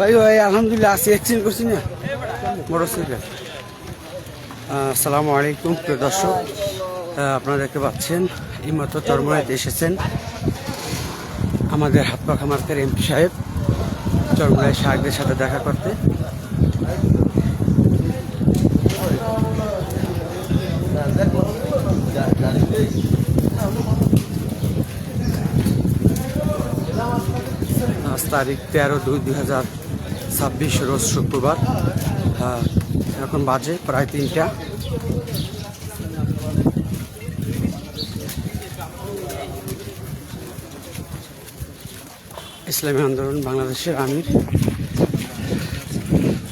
ভাই ভাই আলহামদুলিল্লাহ আছি, এক্সচেঞ্জ করছি না মোটরসাইকেল। আসসালামু আলাইকুম প্রিয় দর্শক, আপনারা দেখতে পাচ্ছেন এইমাত্র চরমনাইতে এসেছেন আমাদের হাত পাখা মার্কের এমপি সাহেব চরমনাই সাহেবদের সাথে দেখা করতে। আজ তারিখ 13/2/2026 রোজ শুক্রবার। এখন বাজে প্রায় 3টা। ইসলামী আন্দোলন বাংলাদেশের আমির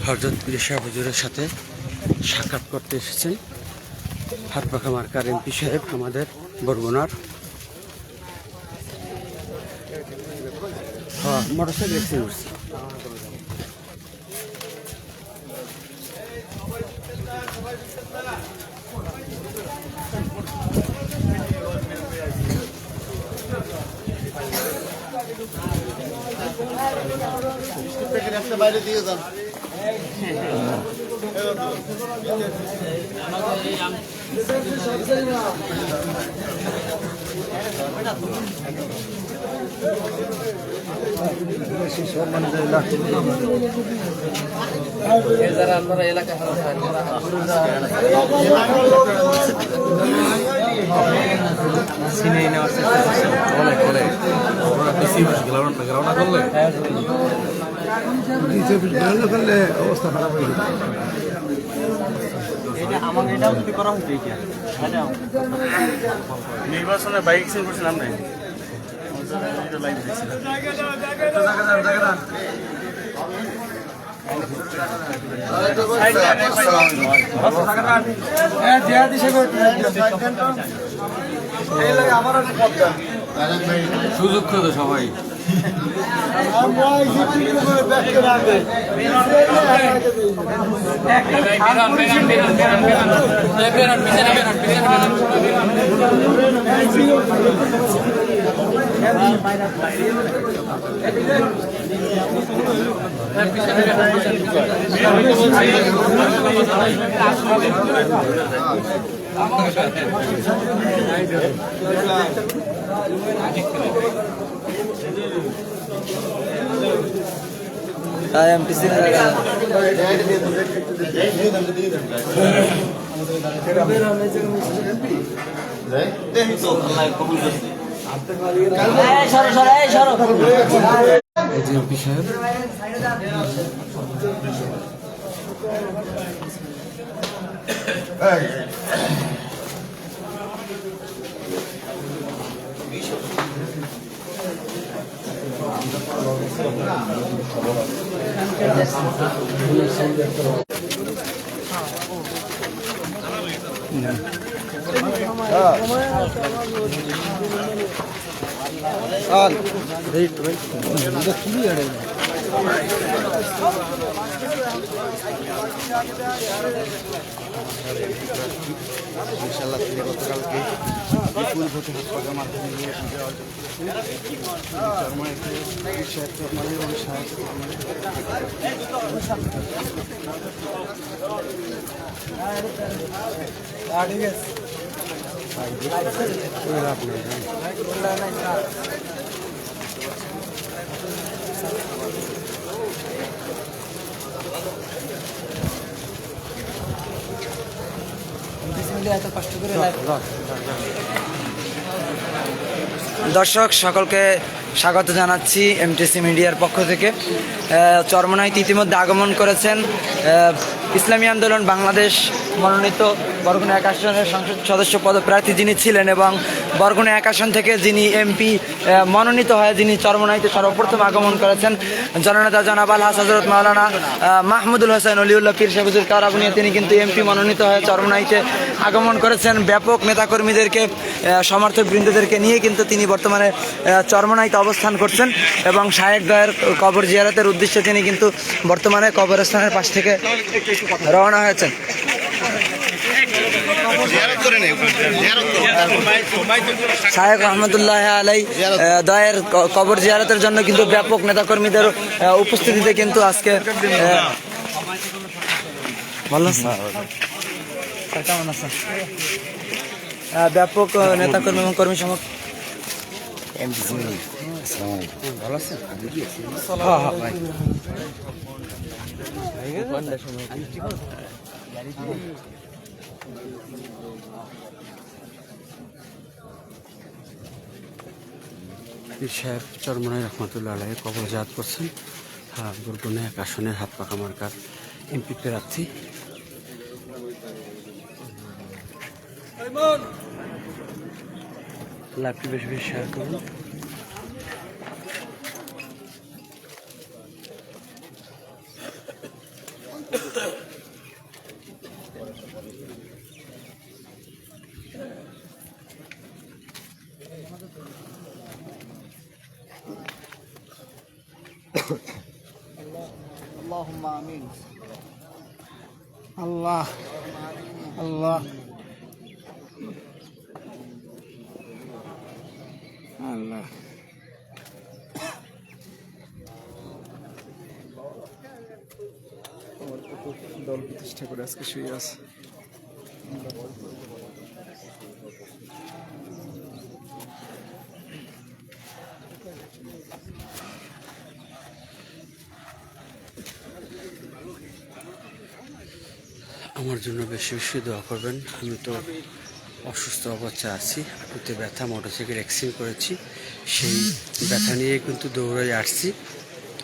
হযরত পীর সাহেব হুজুরের সাথে সাক্ষাৎ করতে এসেছেন হাতপাখা মার্কার এমপি সাহেব আমাদের বরগুনার। মোটরসাইকেল এক্সচেঞ্জ করছি। বাইরে দিয়ে যান। যারা আপনারা এলাকা সিনে নেওয়ার চেষ্টা করছেন অনেক অনেক গ্রাউন্ড করলে অবস্থা খারাপ হয়ে যাবে। নির্বাচনে বাইক এক্সচেঞ্জ করছিলাম নাই সুযোগ তো সবাই এমপিসি এমপি সাহেব ইনশাআল্লাহ তিনি গতকালকে বিপুল ভোটে হাতপাখা মার্কেট নিয়ে দর্শক সকলকে স্বাগত জানাচ্ছি এমটিসি মিডিয়ার পক্ষ থেকে। চরমনাইতে ইতিমধ্যে আগমন করেছেন ইসলামী আন্দোলন বাংলাদেশ মনোনীত বরগুনা 1 আসনের সংসদ সদস্য পদপ্রার্থী যিনি ছিলেন এবং বরগুনা 1 আসন থেকে যিনি এমপি মনোনীত হয়ে যিনি চরমনাইতে সর্বপ্রথম আগমন করেছেন জননেতা জনাব আলহাজ হযরত মাওলানা মাহমুদুল হোসেন অলিউল্লাহ পীর সাহেব হুজুর কারাবুনিয়া তিনি কিন্তু এমপি মনোনীত হয়ে চরমনাইতে আগমন করেছেন। ব্যাপক নেতাকর্মীদেরকে সমর্থক বৃন্দদেরকে নিয়ে কিন্তু তিনি বর্তমানে চরমনাইতে অবস্থান করছেন এবং শায়েখ দয়ের কবর জিয়ারতের উদ্দেশ্যে তিনি কিন্তু বর্তমানে কবরস্থানের পাশ থেকে রওনা হয়েছেন। শায়েখ রহমতুল্লাহ আলাই দয়ের কবর জিয়ারতের জন্য কিন্তু ব্যাপক নেতাকর্মীদের উপস্থিতিতে কিন্তু আজকে ভালো আছেন? স্যার, কেমন আছেন? ব্যাপক নেতাকর্মী এবং কর্মী সমর্থন ভালো আছেন? হ্যাঁ হ্যাঁ ভাই পীর সাহেব চরমনাই রহমতুল্লাহ আলাইহি কবর জিয়ারত করছেন। হ্যাঁ, বরগুনা 1 আসনের হাত পাকা মার্কার এমপি প্রার্থী। লাইভটি বেশি বেশি শেয়ার করুন। আল্লাহ আল্লাহ আল্লাহ দল প্রতিষ্ঠা করে আজকে শুয়ে আছে। আমার জন্য বেশি বেশি দোয়া করবেন। আমি তো অসুস্থ অবস্থায় আছি, হাঁটুতে ব্যথা, মোটরসাইকেল অ্যাক্সিডেন্ট করেছি, সেই ব্যথা নিয়ে কিন্তু দৌড়াই আসছি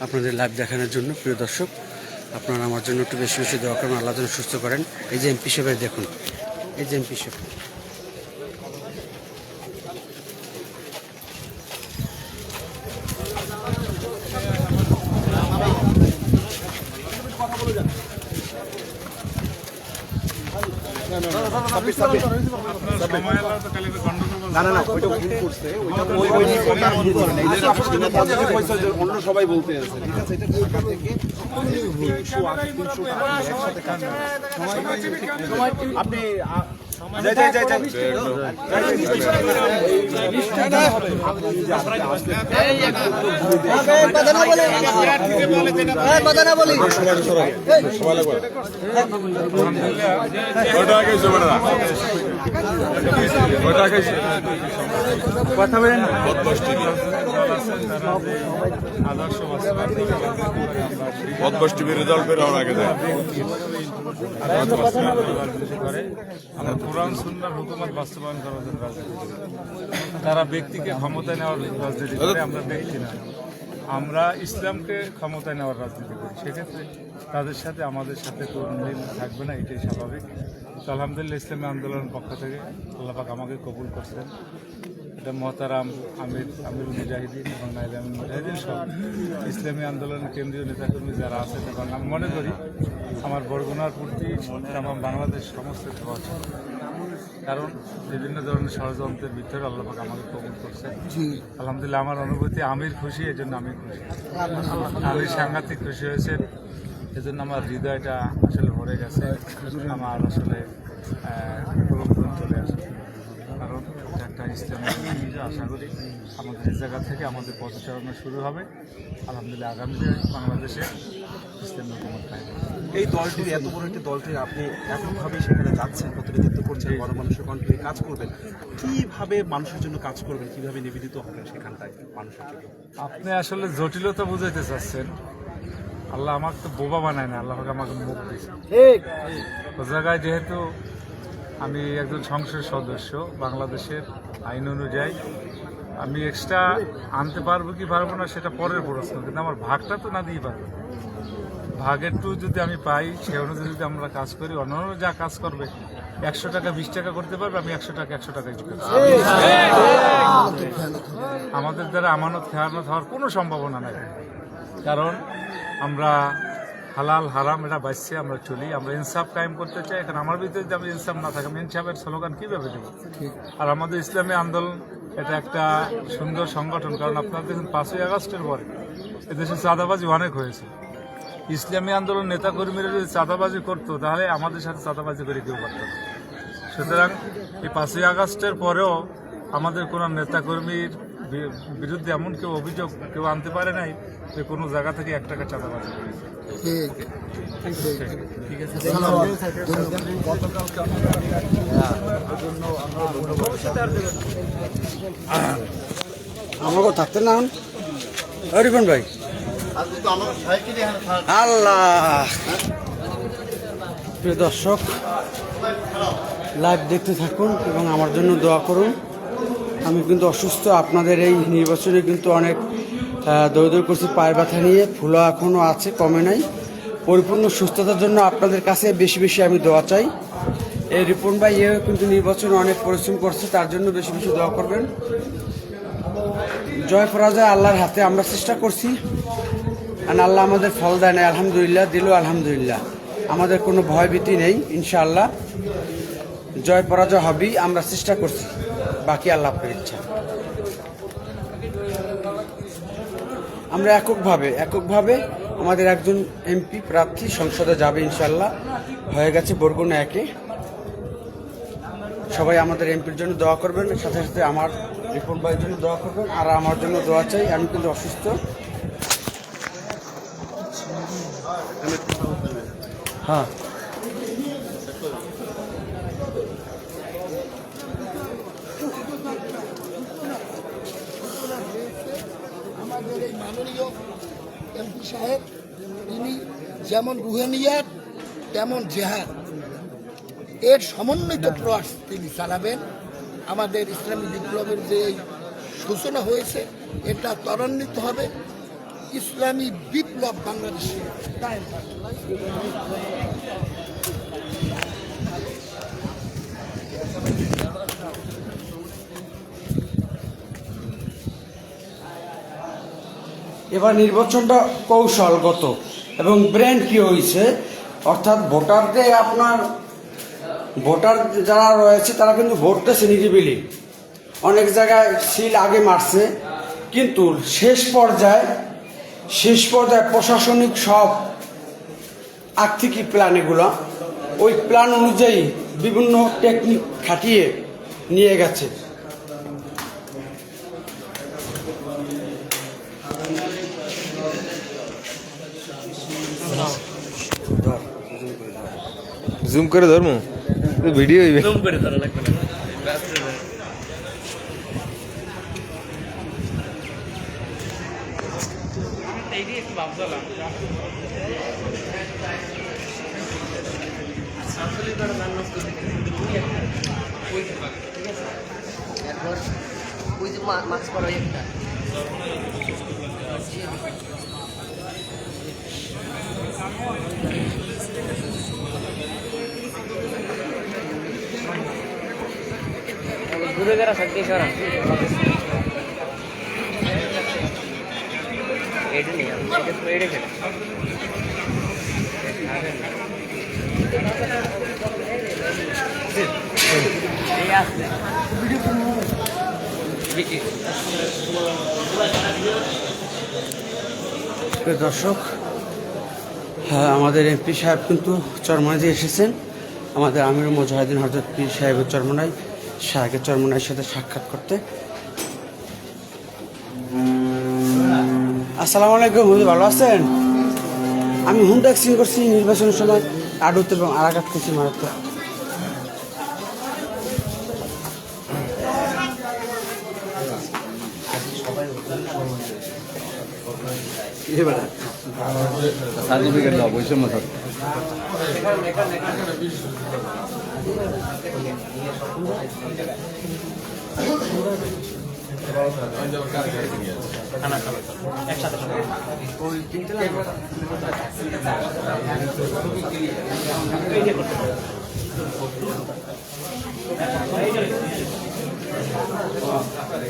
আপনাদের লাইভ দেখানোর জন্য। প্রিয় দর্শক, আপনারা আমার জন্য একটু বেশি বেশি দোয়া করবেন, আল্লাহ যেন সুস্থ করেন। এই যে এমপি সাহেব দেখুন, এই যে এমপি সাহেব। অন্য সবাই বলতে আছে, ঠিক আছে? এটা ঢাকা থেকে আপনি কথা বলেন। বদমাস টিভির রেজাল্ট বের হওয়ার আগে যায়। আমরা কোরআন সুন্নাহর হুকুমত বাস্তবায়ন করার জন্য রাজনীতি করি। তারা ব্যক্তিকে ক্ষমতায় নেওয়ার রাজনীতি করে, আমরা ব্যক্তি না, আমরা ইসলামকে ক্ষমতায় নেওয়ার রাজনীতি করি। সেক্ষেত্রে তাদের সাথে আমাদের সাথে তো মিল থাকবে না, এটাই স্বাভাবিক। তো আলহামদুলিল্লাহ ইসলামী আন্দোলনের পক্ষ থেকে আল্লাহ পাক আমাকে কবুল করছেন। এটা মহতারাম আমির মুজাহিদিন এবং নাইব আমির মুজাহিদিন সব ইসলামী আন্দোলনের কেন্দ্রীয় নেতাকর্মী যারা আছে, এবং আমি মনে করি আমার বরগুনার প্রতি এবং বাংলাদেশ সমস্ত দেওয়া ছিল। কারণ বিভিন্ন ধরনের ষড়যন্ত্রের ভিতরে আল্লাহ পাক আমাকে কবুল করছেন। আলহামদুলিল্লাহ আমার অনুভূতি, আমির খুশি, এই জন্য আমি খুশি। আমির সাংঘাতিক খুশি হয়েছেন, এজন্য আমার হৃদয়টা আসলে ভরে গেছে, আমার আসলে প্রলোভন চলে আসে। কারণ একটা ইসলামের আশা করি আমাদের এই জায়গা থেকে আমাদের পথচারণা শুরু হবে। আলহামদুলিল্লাহ আগামীতে বাংলাদেশে ইসলামী হুকুমত কায়েম হবে। এই দলটির, এত বড় একটি দলটির আপনি এককভাবেই সেখানে যাচ্ছেন, প্রতিনিধিত্ব করছেন, গণমানুষের কণ্ঠে কাজ করবেন। কিভাবে মানুষের জন্য কাজ করবেন, কিভাবে নিবেদিত হবেন সেখানটায় মানুষের জন্য? আপনি আসলে জটিলতা বুঝাইতে চাচ্ছেন। আল্লাহ আমাকে তো বোবা বানায় না, আল্লাহ আমাকে মুখ দিয়েছে। ও জায়গায় যেহেতু আমি একজন সংসদ সদস্য, বাংলাদেশের আইন অনুযায়ী আমি এক্সট্রা আনতে পারবো কি পারবো না সেটা পরের প্রশ্ন, কিন্তু আমার ভাগটা তো না দিয়ে পারবো। ভাগের টু যদি আমি পাই, সে অনুযায়ী যদি আমরা কাজ করি, অন্যান্য যা কাজ করবে 100 টাকা 20 টাকা করতে পারবে, আমি 100 টাকা 100 টাকাই করবো। আমাদের দ্বারা আমানত খেয়ানত হওয়ার কোনো সম্ভাবনা নাই, কারণ আমরা হালাল হারাম এটা বাঁচছে, আমরা চলি, আমরা ইনসাফ কায়েম করতে চাই। এখন আমার ভিতরে যদি আমি ইনসাফ না থাকে, আমি ইনসাফের স্লোগান কীভাবে দেবো? আর আমাদের ইসলামী আন্দোলন এটা একটা সুন্দর সংগঠন, কারণ আপনারা দেখুন 5ই আগস্টের পরে এদেশে চাঁদাবাজি অনেক হয়েছে। ইসলামী আন্দোলন নেতাকর্মীরা যদি চাঁদাবাজি করতো, তাহলে আমাদের সাথে চাঁদাবাজি করে কেউ পারত না। সুতরাং এই 5ই আগস্টের পরেও আমাদের কোনো নেতাকর্মীর বিরুদ্ধে এমন কেউ অভিযোগ কেউ আনতে পারে নাই যে কোনো জায়গা থেকে 1 টাকা চাঁদাবাজি করেছে। ঠিক আছে। আমাকেও থাকতে না রিপন ভাই আল্লাহ। প্রিয় দর্শক, লাইভ দেখতে থাকুন এবং আমার জন্য দোয়া করুন। আমি কিন্তু অসুস্থ, আপনাদের এই নির্বাচনে কিন্তু অনেক দৌড় করছি পায়ের ব্যথা নিয়ে, ফুলা এখনও আছে, কমে নাই। পরিপূর্ণ সুস্থতার জন্য আপনাদের কাছে বেশি বেশি আমি দোয়া চাই। এই রিপন ভাই কিন্তু নির্বাচনে অনেক পরিশ্রম করছে, তার জন্য বেশি বেশি দোয়া করবেন। জয় পরাজয় আল্লাহর হাতে, আমরা চেষ্টা করছি আর আল্লাহ আমাদের ফল দেয় নাই, আলহামদুলিল্লাহ দিল, আলহামদুলিল্লাহ। আমাদের কোনো ভয়ভীতি নেই, ইনশাআল্লাহ জয় পরাজয় হবেই, আমরা চেষ্টা করছি, বাকি আল্লাহ আপনার ইচ্ছা। আমরা এককভাবে আমাদের একজন এমপি প্রার্থী সংসদে যাবে ইনশাআল্লাহ, হয়ে গেছে বরগুনা 1-এ। সবাই আমাদের এমপির জন্য দোয়া করবেন, সাথে সাথে আমার রিপন ভাইয়ের জন্য দোয়া করবেন, আর আমার জন্য দোয়া চাই। আমি কিন্তু অসুস্থ। হ্যাঁ, আমাদের এই মাননীয় এমপি সাহেব, তিনি যেমন রুহানিয়াত তেমন জেহাদ এর সমন্বিত প্রয়াস তিনি চালাবেন। আমাদের ইসলামী বিপ্লবের যে সূচনা হয়েছে এটা ত্বরান্বিত হবে, ইসলামী বিপ্লব বাংলাদেশে কায়েম থাকবে। এবার নির্বাচনটা কৌশলগত এবং ব্র্যান্ড কি হয়েছে, অর্থাৎ ভোটারদের ভোটার যারা রয়েছে তারা কিন্তু ভোটতেছে নিরিবিলি। অনেক জায়গায় সিল আগে মারছে, কিন্তু শেষ পর্যায়ে প্রশাসনিক সব আর্থিক প্ল্যান, এগুলো ওই প্ল্যান অনুযায়ী বিভিন্ন টেকনিক খাটিয়ে নিয়ে গেছে। জুম করে ধরমু ভিডিও হইবে। জুম করে ধরা লাগবে না। ওই যে মাছ করা একটা ঘুরে বেড়া থাকতে সারা এটা নিয়ে এটা খেলে দর্শক, হ্যাঁ, আমাদের এমপি সাহেব কিন্তু চরমনাইতে এসেছেন। আমাদের আমির মুজাহিদিন হযরত পীর সাহেবের চরমনাই, শাহেকের চরমনাইয়ের সাথে সাক্ষাৎ করতে। আসসালামু আলাইকুম, ভালো আছেন? আমি হোম ট্যাক্সিং করছি নির্বাচনের সময়, আডুতে এবং আরাকাত করছি মারাত্মক। সার্টিফিকেট দাও, বৈষম্য থাকবে।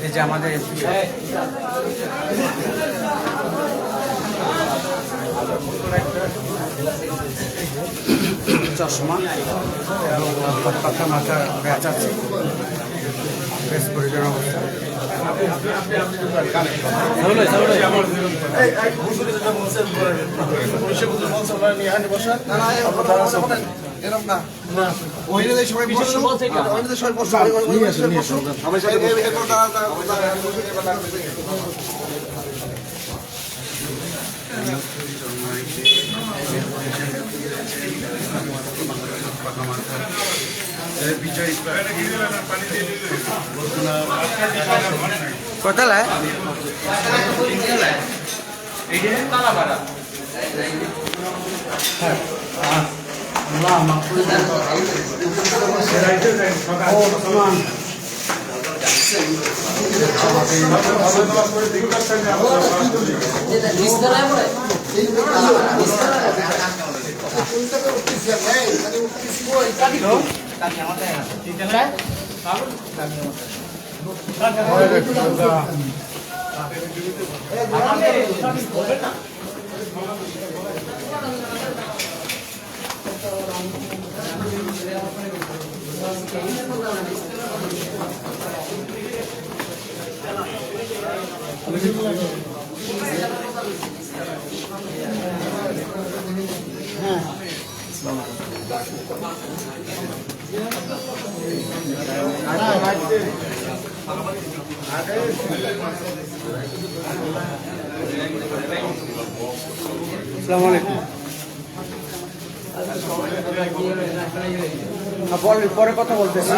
এই যে আমাদের এমপি সাহেব, চশমা এবং পাতা মাথা ব্যাচ আছে, বেশ পরিজন অবস্থা। এরকম না ওইখানে সবাই বসো ওইখানে সবাই বসো সবাই সাথে কতলায় আসসালামু আলাইকুম। পরে কথা বলতেছি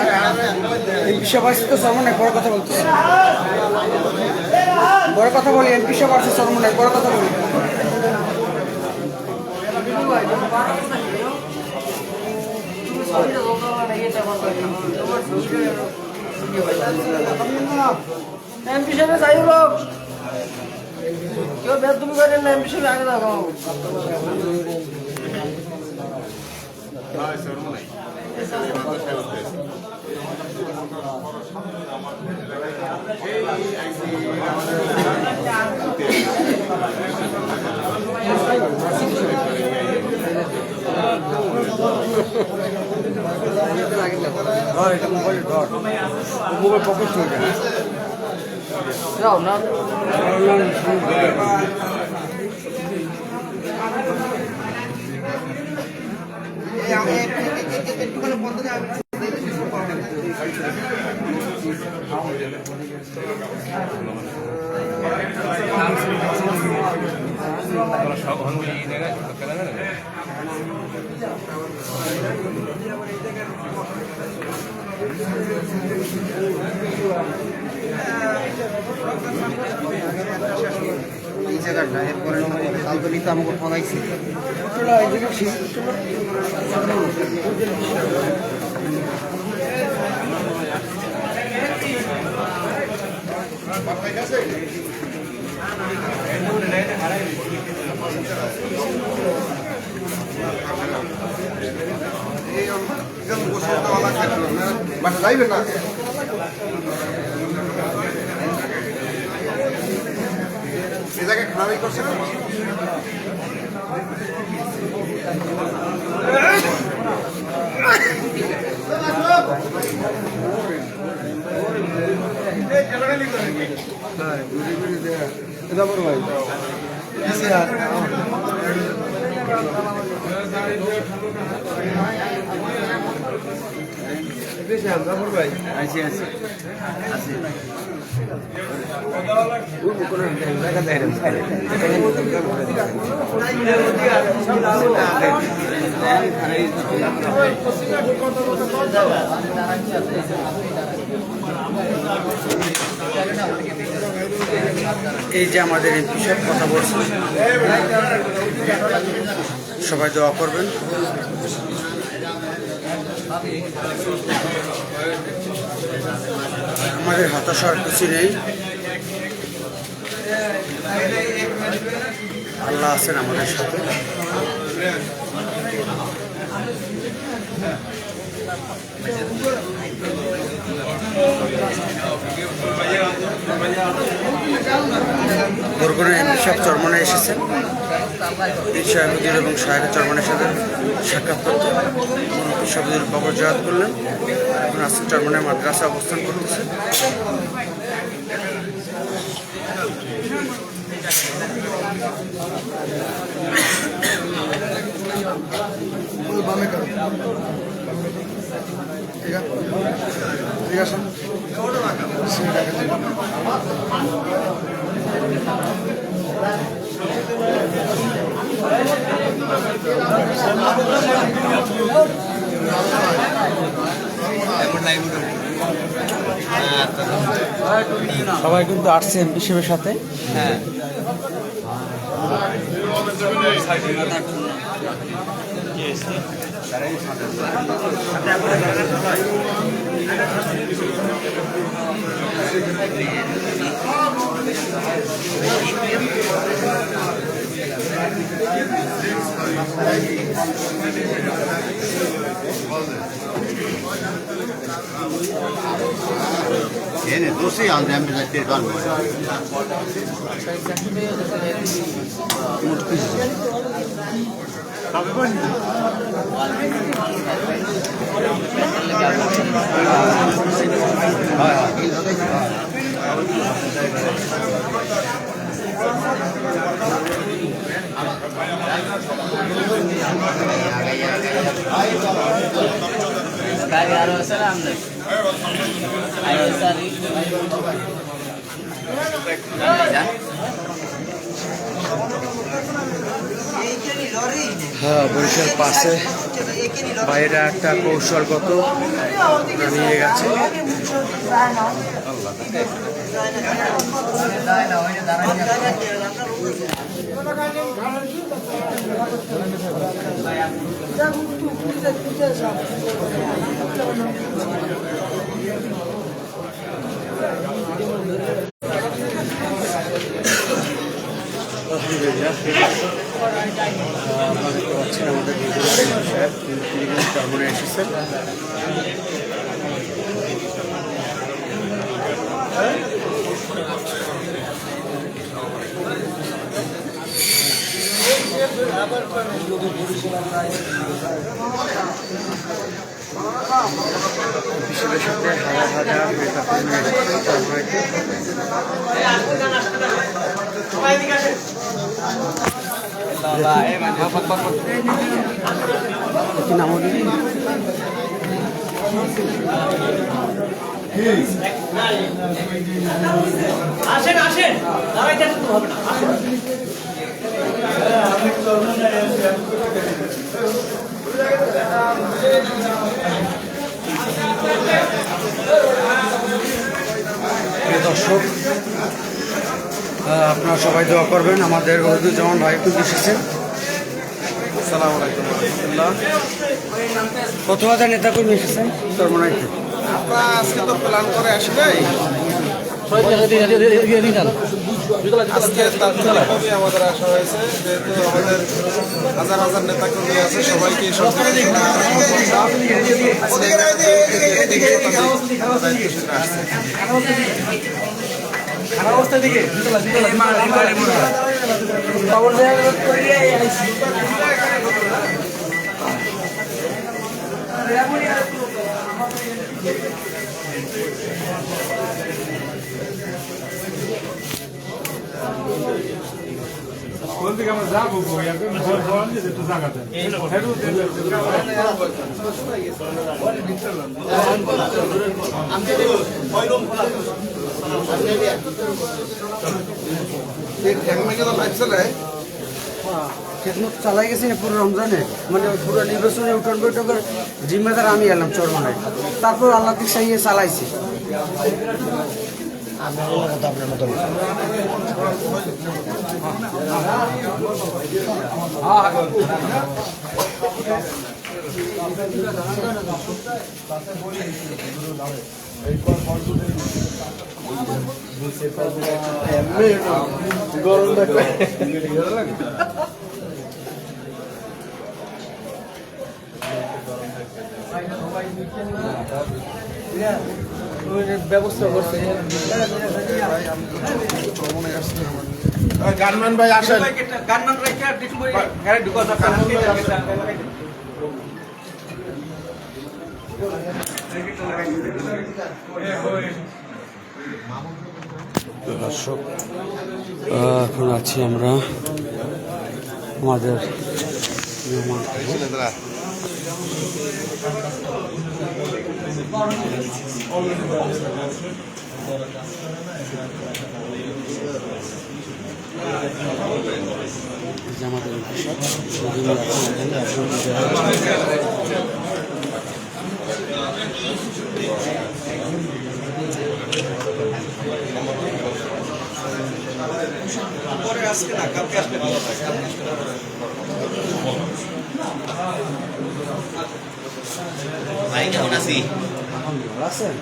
এমপি সাহেব আসছে তো সরমনায় পরে কথা বলতেছি পরে কথা বলি এমপি সাহেব আসছে সরমনায় পরে কথা বলি এমপি সাহেব যাই হোক কেউ বেদুমি করেন না এমপি সাহেব আগে দেখো মোবাইল পকেট চলে যায় যাও না এই জায়গাটা এরপরে কালকে নিতে আমাকে ফলাইছি বাসা যাইবে না এ জায়গায় খারাপই করছে না এই যে আমাদের এমপি সাহেব কথা বলছেন, সবাই দোয়া করবেন। আমাদের হতাশার কিছু নেই, আল্লাহ আছেন আমাদের সাথে। বরগুনার এমপি সাহেব চরমনায় এসেছেন সাহেবুদ্দিন এবং সাহেব চরমনের সাথে সাক্ষাৎ করতে। এমপি সাহেবুদ্দিন কবর জিয়ারত করলেন। এখন আজকে চরমনায় মাদ্রাসা অবস্থান করতেছে। বামে করো ঠিক আছে ঠিক আছে সবাই কিন্তু আসছে এমপি সাহেবের সাথে। Yeni dosyayı alacağım bize tekrar mı? হ্যাঁ, বরিশাল পাশে বাইরে একটা কৌশলগত নিয়ে গেছে। আপনারা দেখতে পাচ্ছেন আমাদের চরমনায় এসেছেন। বিশেষের সাথে হাজার হাজার নেতা কর্মী এসেছেন চরমনাইতে। কি নাম হল? আসেন আসেন, দাঁড়াইতে তো হবে না। দর্শক, আপনারা সবাই দোয়া করবেন। আমাদের ওহিদুজ্জামান ভাই কিন্তু এসেছেন। আসসালামু আলাইকুম রাহমাতুল্লাহ। কত হাজার নেতা কর্মী এসেছেন চরমনাইতে? আমরা আজকে তো প্ল্যান করে আসি নাই, আজকে তাৎক্ষণিকভাবে আমাদের আসা হয়েছে। যেহেতু আমাদের হাজার হাজার নেতা কর্মী আছে, সবাইকে কোন দিকে আমরা যাবো একটু জায়গা দেন। খেদমত চালাই গেছি না পুরো রমজানে, মানে পুরো নির্বাচনে উঠন বৈঠকের জিম্মেদার আমি এলাম চরমনায়। তারপর আল্লাহ থেকে চাইয়ে চালাইছি। ব্যবস্থা করছে গানমান ভাই আসেন। গানমান রাইখা গাড়ি ঢুকা দর্শক, এখন আছি আমরা আমাদের যে আমাদের পোশাক সেগুলো ভাই কেমন আছি? ভালো আছেন?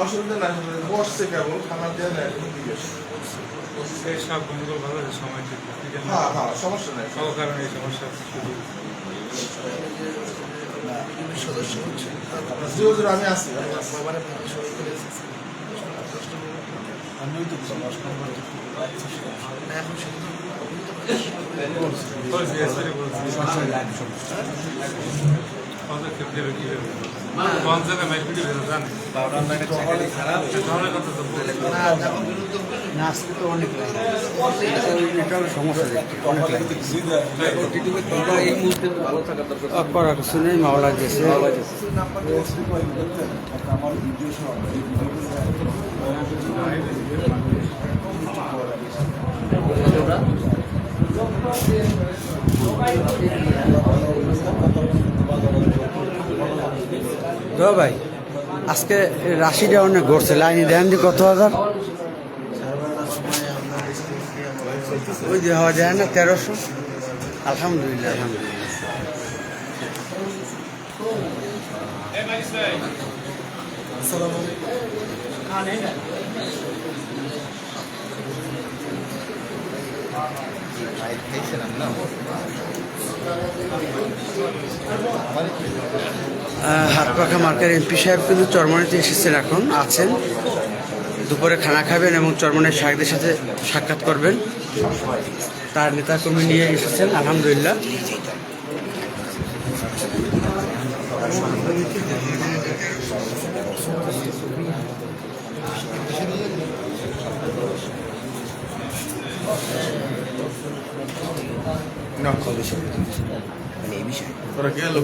অসুবিধা নাই, বসছে কেবল খানা দেওয়া নেয় সেই সব গন্ডগোল ভালো আছে, সময় ঠিক না। হ্যাঁ হ্যাঁ সমস্যা নেই। সব কারণে এই সমস্যা শুধু সদস্য হচ্ছে জি হুজুর, আমি আছি। পদক্ষেপ দেবে কীভাবে? কোন জায়গায় মাইক ভিডিও বেরো জানে? ধরনের কথা তো বলে না, আজকে তো অনেক লাইন। এটা হলো সমস্যা, অনেক লাইন। করার কিছু নেই, মাওলা গেছে। তো ভাই আজকে রাশিটা অনেক ঘুরছে, লাইনে দেন যে কত হাজার ওই যে হওয়া যায় না 1300। আলহামদুলিল্লাহ আলহামদুলিল্লাহ। হাত পাখা মার্কার এমপি সাহেব কিন্তু চরমনাইতে এসেছেন, এখন আছেন। দুপুরে খানা খাবেন এবং চরমনাই শাহেকদের সাথে সাক্ষাৎ করবেন। তার নেতাকর্মী নিয়ে এসেছেন, আলহামদুলিল্লাহ। তোরা গেল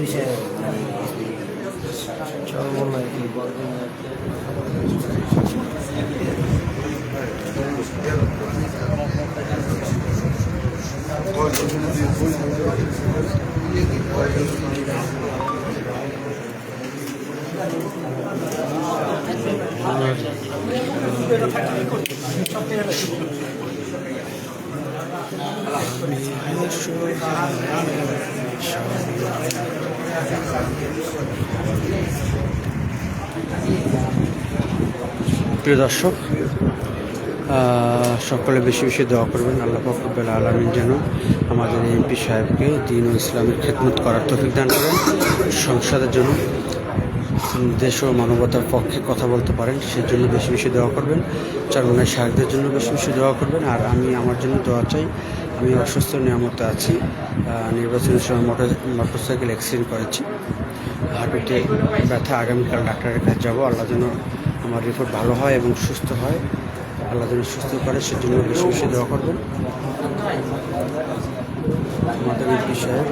প্রিয় দর্শক, সকলে বেশি বেশি দোয়া করবেন। আল্লাহ পাক রব্বুল আলামিন যেন আমাদের এমপি সাহেবকে দ্বীন ও ইসলামের খেদমত করার তৌফিক দান করেন, সংসদের জন্য দেশ ও মানবতার পক্ষে কথা বলতে পারেন, সেজন্য বেশি বেশি দোয়া করবেন। চরমনাই শাহেকদের জন্য বেশি বেশি দোয়া করবেন। আর আমি আমার জন্য দোয়া চাই। আমি অসুস্থ, নিয়ামতে আছি। নির্বাচনের সময় মোটরসাইকেল অ্যাক্সিডেন্ট করেছি, হাঁটুতে ব্যথা। আগামীকাল ডাক্তারের কাছে যাবো। আল্লাহ যেন আমার রিপোর্ট ভালো হয় এবং সুস্থ হয়, আল্লাহ যেন সুস্থ করে, সেজন্য বেশি বেশি দোয়া করবেন। আমাদের এমপি সাহেব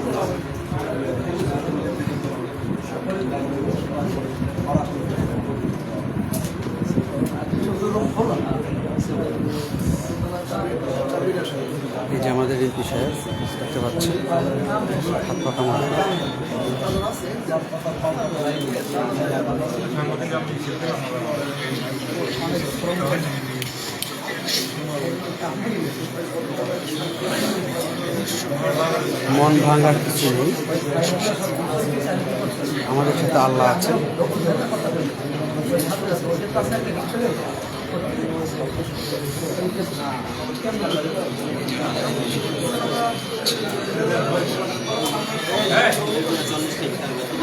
এই যে আমাদের এমপি সাহেব দেখতে পাচ্ছেন, হাত পাখা মারা। মন ভাঙার কিছু নেই, আমাদের সাথে আল্লাহ আছেন।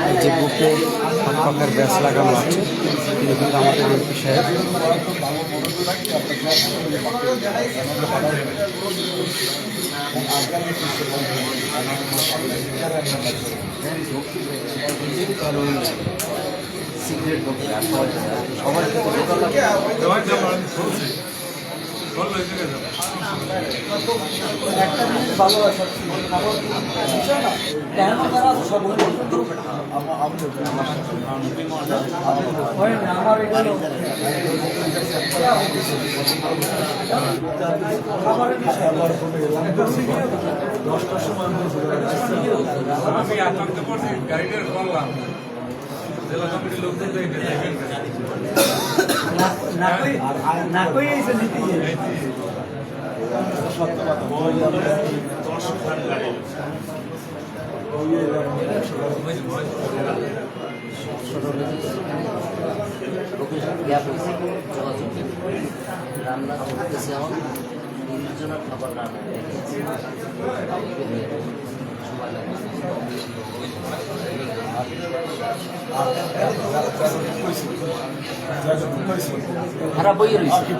এই যে বুকে হাতপাখার ব্যাস লাগানো আছে, কিন্তু কিন্তু আমাদের এমপি সাহেব। আমি আতঙ্কে পড়ছি, গাড়িটা করলাম জেলা কমিটির লোকদের রান্না করতেছে এখন 30 জনের খাবার রান্না সময় লাগে। খারাপ বই রয়েছে।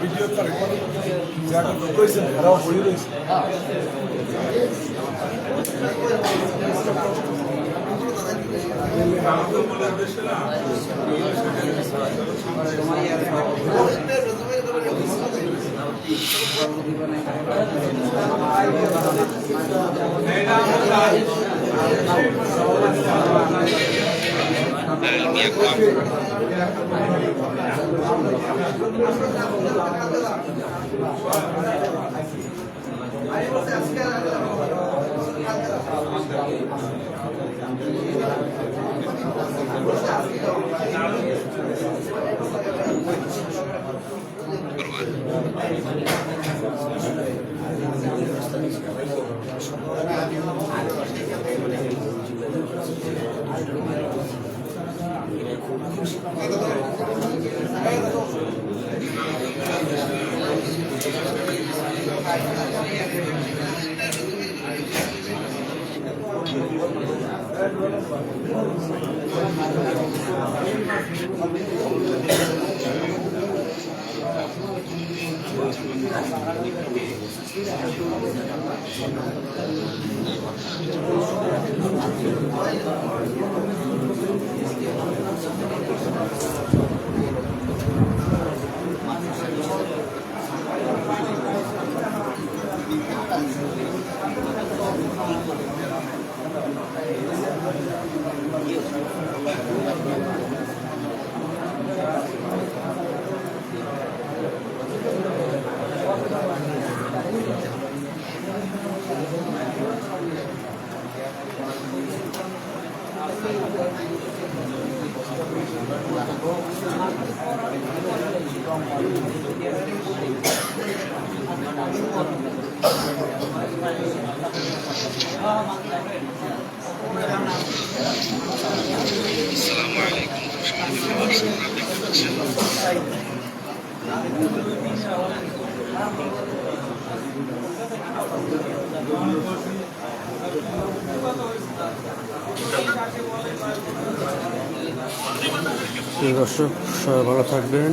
দর্শক সবাই ভালো থাকবেন,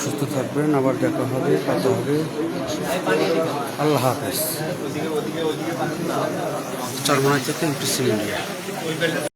সুস্থ থাকবেন, আবার দেখা হবে, কথা হবে। আল্লাহ হাফেজ। চরমনাই থেকে এমটিসি মিডিয়া।